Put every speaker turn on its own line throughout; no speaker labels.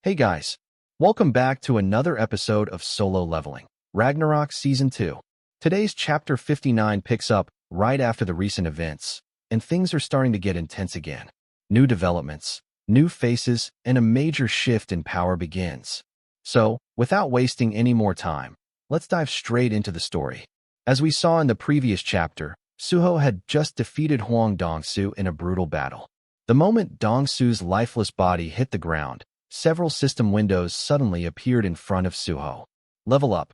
Hey guys, welcome back to another episode of Solo Leveling, Ragnarok Season 2. Today's Chapter 59 picks up right after the recent events, and things are starting to get intense again. New developments, new faces, and a major shift in power begins. So, without wasting any more time, let's dive straight into the story. As we saw in the previous chapter, Suho had just defeated Huang Dongsu in a brutal battle. The moment Dongsu's lifeless body hit the ground, several system windows suddenly appeared in front of Suho. Level up,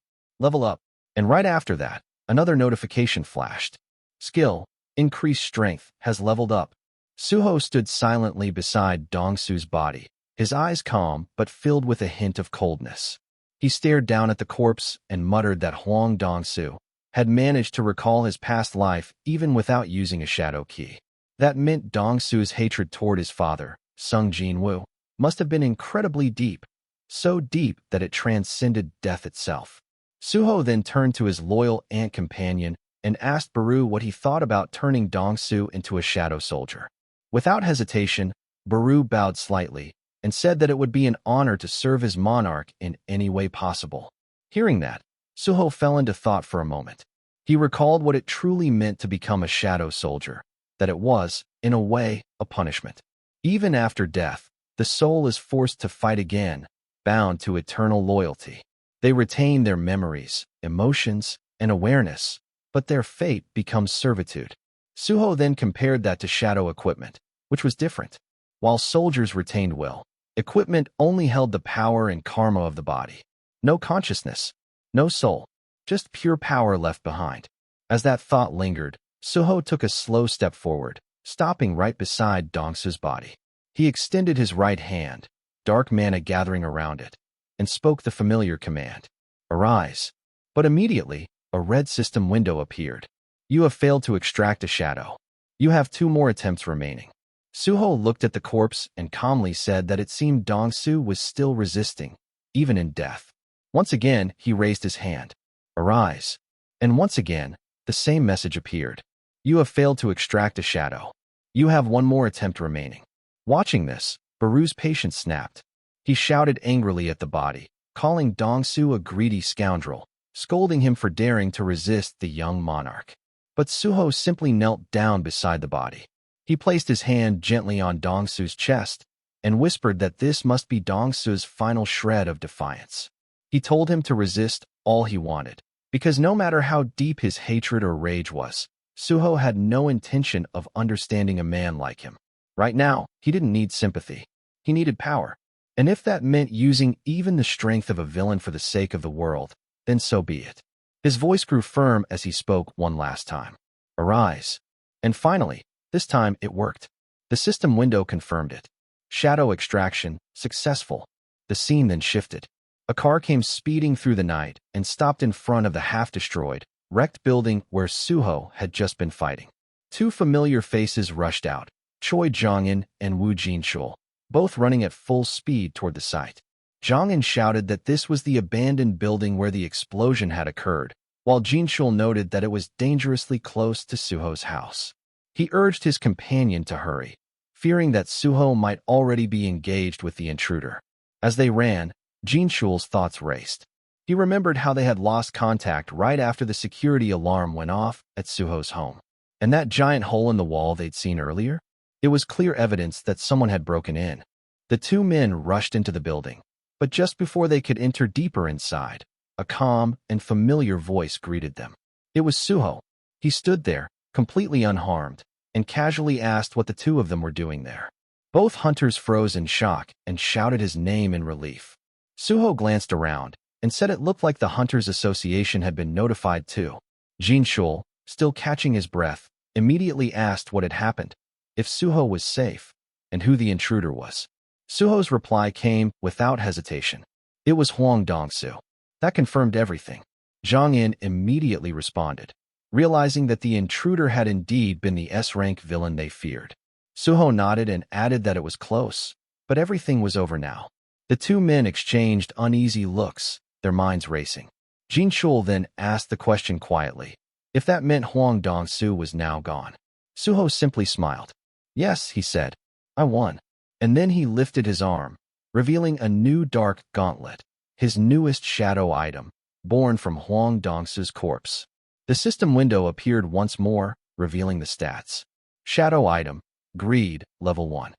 and right after that, another notification flashed. Skill, increased strength, has leveled up. Suho stood silently beside Dongsu's body, his eyes calm but filled with a hint of coldness. He stared down at the corpse and muttered that Huang Dongsu had managed to recall his past life even without using a shadow key. That meant Dongsu's hatred toward his father, Sung Jinwoo, must have been incredibly deep, so deep that it transcended death itself. Suho then turned to his loyal ant companion and asked Baru what he thought about turning Dongsu into a shadow soldier. Without hesitation, Baru bowed slightly and said that it would be an honor to serve his monarch in any way possible. Hearing that, Suho fell into thought for a moment. He recalled what it truly meant to become a shadow soldier, that it was, in a way, a punishment. Even after death, the soul is forced to fight again, bound to eternal loyalty. They retain their memories, emotions, and awareness, but their fate becomes servitude. Suho then compared that to shadow equipment, which was different. While soldiers retained will, equipment only held the power and karma of the body. No consciousness, no soul, just pure power left behind. As that thought lingered, Suho took a slow step forward, stopping right beside Dongsu's body. He extended his right hand, dark mana gathering around it, and spoke the familiar command, "Arise." But immediately, a red system window appeared. "You have failed to extract a shadow. You have 2 more attempts remaining." Suho looked at the corpse and calmly said that it seemed Dongsu was still resisting, even in death. Once again, he raised his hand, "Arise." And once again, the same message appeared. "You have failed to extract a shadow. You have 1 more attempt remaining." Watching this, Baru's patience snapped. He shouted angrily at the body, calling Dongsu a greedy scoundrel, scolding him for daring to resist the young monarch. But Suho simply knelt down beside the body. He placed his hand gently on Dongsu's chest and whispered that this must be Dongsu's final shred of defiance. He told him to resist all he wanted, because no matter how deep his hatred or rage was, Suho had no intention of understanding a man like him. Right now, he didn't need sympathy. He needed power. And if that meant using even the strength of a villain for the sake of the world, then so be it. His voice grew firm as he spoke one last time. "Arise." And finally, this time it worked. The system window confirmed it. Shadow extraction, successful. The scene then shifted. A car came speeding through the night and stopped in front of the half-destroyed, wrecked building where Suho had just been fighting. 2 familiar faces rushed out, Choi Jongin and Wu Jinshul, both running at full speed toward the site. Jongin shouted that this was the abandoned building where the explosion had occurred, while Jinshul noted that it was dangerously close to Suho's house. He urged his companion to hurry, fearing that Suho might already be engaged with the intruder. As they ran, Jinshul's thoughts raced. He remembered how they had lost contact right after the security alarm went off at Suho's home. And that giant hole in the wall they'd seen earlier? It was clear evidence that someone had broken in. The 2 men rushed into the building, but just before they could enter deeper inside, a calm and familiar voice greeted them. It was Suho. He stood there, completely unharmed, and casually asked what the 2 of them were doing there. Both hunters froze in shock and shouted his name in relief. Suho glanced around and said it looked like the Hunters Association had been notified too. Jinshul, still catching his breath, immediately asked what had happened, if Suho was safe, and who the intruder was. Suho's reply came without hesitation. It was Huang Dongsu. That confirmed everything. Jongin immediately responded, realizing that the intruder had indeed been the S-rank villain they feared. Suho nodded and added that it was close, but everything was over now. The 2 men exchanged uneasy looks, their minds racing. Jinshul then asked the question quietly, if that meant Huang Dongsu was now gone. Suho simply smiled. "Yes," he said, "I won." And then he lifted his arm, revealing a new dark gauntlet, his newest shadow item, born from Huang Dongsu's corpse. The system window appeared once more, revealing the stats. Shadow item, Greed, level 1.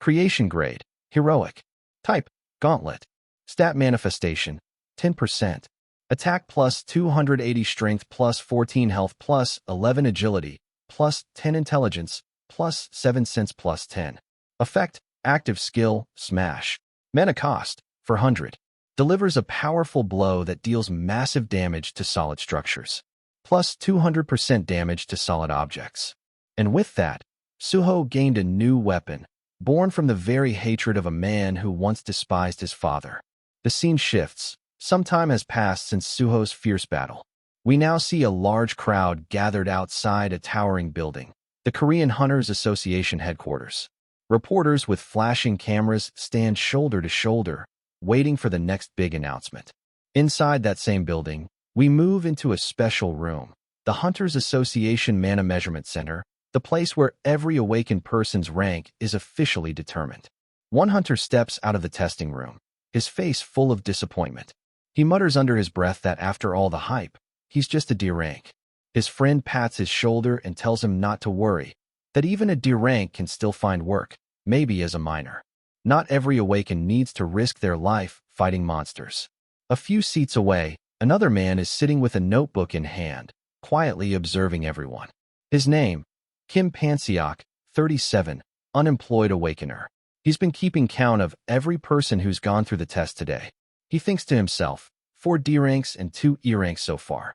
Creation grade, Heroic. Type, Gauntlet. Stat manifestation, 10%. Attack plus 280 strength plus 14 health plus 11 agility plus 10 intelligence plus 7 sense plus 10. Effect, active skill, smash. Mana cost, 400. Delivers a powerful blow that deals massive damage to solid structures. Plus 200% damage to solid objects. And with that, Suho gained a new weapon, born from the very hatred of a man who once despised his father. The scene shifts. Some time has passed since Suho's fierce battle. We now see a large crowd gathered outside a towering building, the Korean Hunters Association headquarters. Reporters with flashing cameras stand shoulder to shoulder, waiting for the next big announcement. Inside that same building, we move into a special room, the Hunters Association Mana Measurement Center, the place where every awakened person's rank is officially determined. One hunter steps out of the testing room, his face full of disappointment. He mutters under his breath that after all the hype, he's just a D rank. His friend pats his shoulder and tells him not to worry, that even a D rank can still find work, maybe as a miner. Not every awakened needs to risk their life fighting monsters. A few seats away, another man is sitting with a notebook in hand, quietly observing everyone. His name, Kim Panseok, 37, unemployed awakener. He's been keeping count of every person who's gone through the test today. He thinks to himself, 4 D ranks and 2 E ranks so far.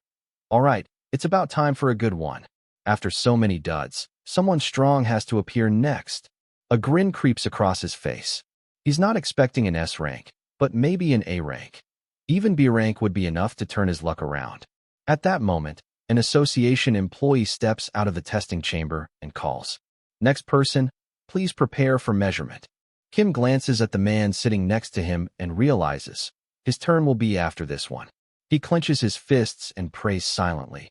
All right, it's about time for a good one. After so many duds, someone strong has to appear next. A grin creeps across his face. He's not expecting an S rank, but maybe an A rank. Even B rank would be enough to turn his luck around. At that moment, an association employee steps out of the testing chamber and calls, "Next person, please prepare for measurement." Kim glances at the man sitting next to him and realizes his turn will be after this one. He clenches his fists and prays silently.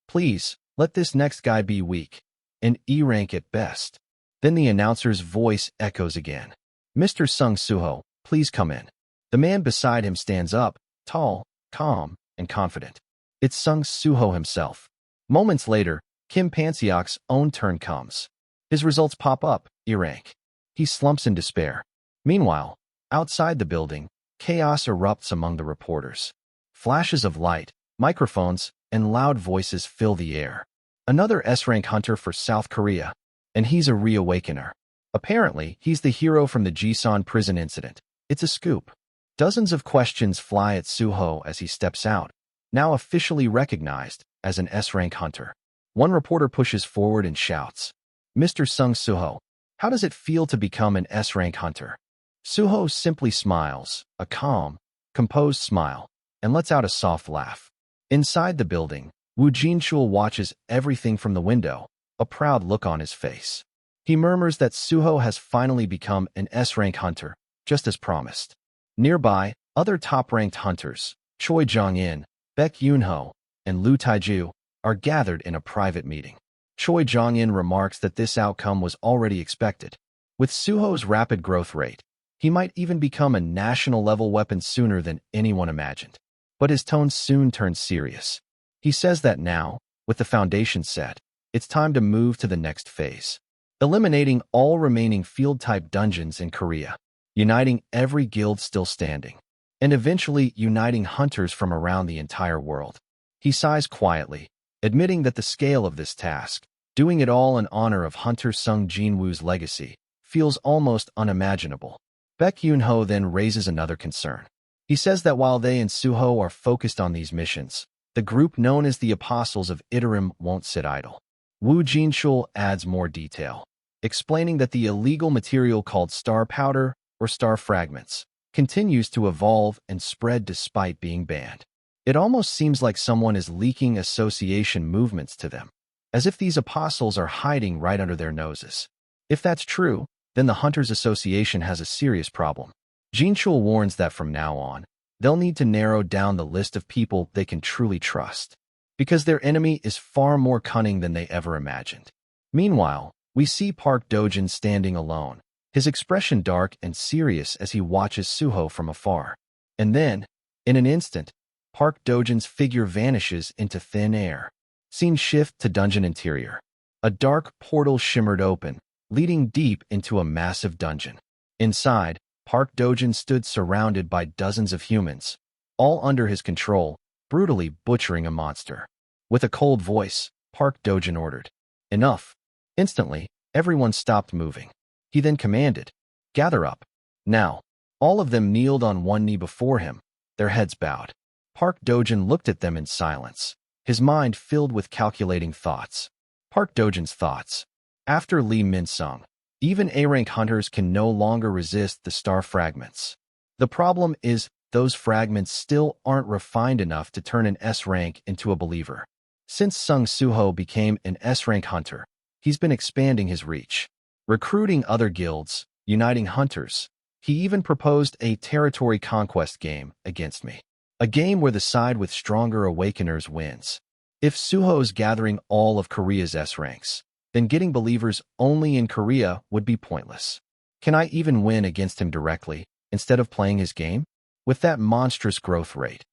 "Please, let this next guy be weak. An E rank at best." Then the announcer's voice echoes again. "Mr. Sung Suho, please come in." The man beside him stands up, tall, calm, and confident. It's Sung Suho himself. Moments later, Kim Panseok's own turn comes. His results pop up, E rank. He slumps in despair. Meanwhile, outside the building, chaos erupts among the reporters. Flashes of light, microphones, and loud voices fill the air. Another S-rank hunter for South Korea, and he's a reawakener. Apparently, he's the hero from the Jisan prison incident. It's a scoop. Dozens of questions fly at Suho as he steps out, now officially recognized as an S-rank hunter. One reporter pushes forward and shouts, "Mr. Sung Suho, how does it feel to become an S-rank hunter?" Suho simply smiles, a calm, composed smile, and lets out a soft laugh. Inside the building, Woo Jinchul watches everything from the window, a proud look on his face. He murmurs that Suho has finally become an S-rank hunter, just as promised. Nearby, other top-ranked hunters, Choi Jong-in, Baek Yoon-ho, and Lu Taiju, are gathered in a private meeting. Choi Jong-in remarks that this outcome was already expected. With Suho's rapid growth rate, he might even become a national-level weapon sooner than anyone imagined. But his tone soon turns serious. He says that now, with the foundation set, it's time to move to the next phase. Eliminating all remaining field-type dungeons in Korea, uniting every guild still standing, and eventually uniting hunters from around the entire world. He sighs quietly, admitting that the scale of this task, doing it all in honor of Hunter Sung Jinwoo's legacy, feels almost unimaginable. Baek Yoon-ho then raises another concern. He says that while they and Suho are focused on these missions, the group known as the Apostles of Iterum won't sit idle. Woo Jinchul adds more detail, explaining that the illegal material called star powder or star fragments continues to evolve and spread despite being banned. It almost seems like someone is leaking association movements to them, as if these apostles are hiding right under their noses. If that's true, then the Hunters Association has a serious problem. Jinchul warns that from now on, they'll need to narrow down the list of people they can truly trust, because their enemy is far more cunning than they ever imagined. Meanwhile, we see Park Dojin standing alone, his expression dark and serious as he watches Suho from afar. And then, in an instant, Park Dojin's figure vanishes into thin air. Scene shift to dungeon interior. A dark portal shimmered open, leading deep into a massive dungeon. Inside, Park Dojin stood surrounded by dozens of humans, all under his control, brutally butchering a monster. With a cold voice, Park Dojin ordered, "Enough." Instantly, everyone stopped moving. He then commanded, "Gather up." Now, all of them kneeled on one knee before him, their heads bowed. Park Dojin looked at them in silence, his mind filled with calculating thoughts. Park Dojin's thoughts. After Lee Min-sung, even A-rank hunters can no longer resist the star fragments. The problem is, those fragments still aren't refined enough to turn an S-rank into a believer. Since Sung Suho became an S-rank hunter, he's been expanding his reach, recruiting other guilds, uniting hunters. He even proposed a territory conquest game against me. A game where the side with stronger awakeners wins. If Suho's gathering all of Korea's S-ranks, then getting believers only in Korea would be pointless. Can I even win against him directly, instead of playing his game? With that monstrous growth rate,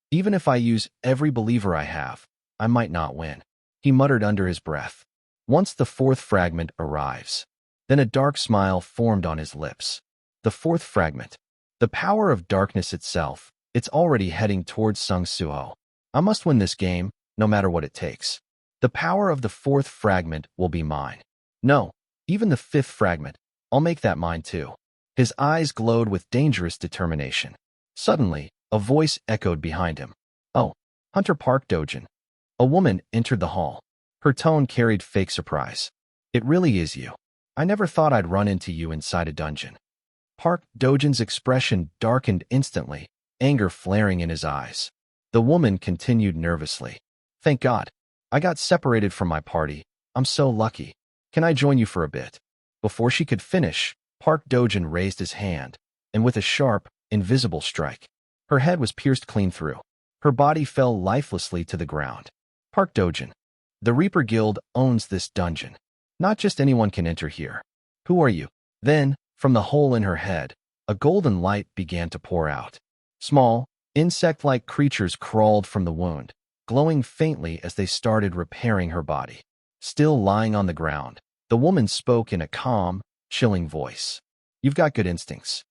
even if I use every believer I have, I might not win, he muttered under his breath. Once the fourth fragment arrives, then a dark smile formed on his lips. The fourth fragment. The power of darkness itself, it's already heading towards Sung Suho. I must win this game, no matter what it takes. The power of the fourth fragment will be mine. No, even the fifth fragment, I'll make that mine too. His eyes glowed with dangerous determination. Suddenly, a voice echoed behind him. "Oh, Hunter Park Dojin." A woman entered the hall. Her tone carried fake surprise. "It really is you. I never thought I'd run into you inside a dungeon." Park Dojin's expression darkened instantly, anger flaring in his eyes. The woman continued nervously. "Thank God. I got separated from my party. I'm so lucky. Can I join you for a bit?" Before she could finish, Park Dojin raised his hand, and with a sharp, invisible strike, her head was pierced clean through. Her body fell lifelessly to the ground. Park Dojin. The Reaper Guild owns this dungeon. Not just anyone can enter here. Who are you? Then, from the hole in her head, a golden light began to pour out. Small, insect-like creatures crawled from the wound, glowing faintly as they started repairing her body. Still lying on the ground, the woman spoke in a calm, chilling voice. "You've got good instincts."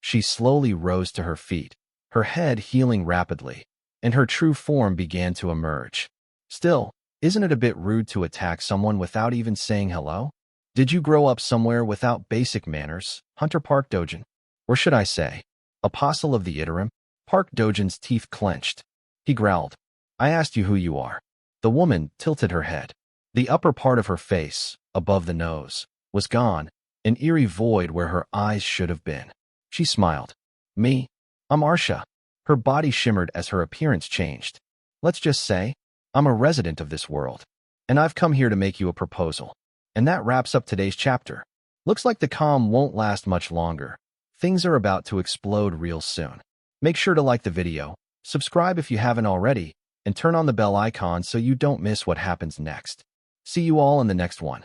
She slowly rose to her feet, her head healing rapidly, and her true form began to emerge. "Still, isn't it a bit rude to attack someone without even saying hello? Did you grow up somewhere without basic manners, Hunter Park Dojin? Or should I say, Apostle of the Iterum?" Park Dojin's teeth clenched. He growled, "I asked you who you are." The woman tilted her head. The upper part of her face, above the nose, was gone, an eerie void where her eyes should have been. She smiled. "Me? I'm Arsha." Her body shimmered as her appearance changed. "Let's just say, I'm a resident of this world, and I've come here to make you a proposal." And that wraps up today's chapter. Looks like the calm won't last much longer. Things are about to explode real soon. Make sure to like the video, subscribe if you haven't already, and turn on the bell icon so you don't miss what happens next. See you all in the next one.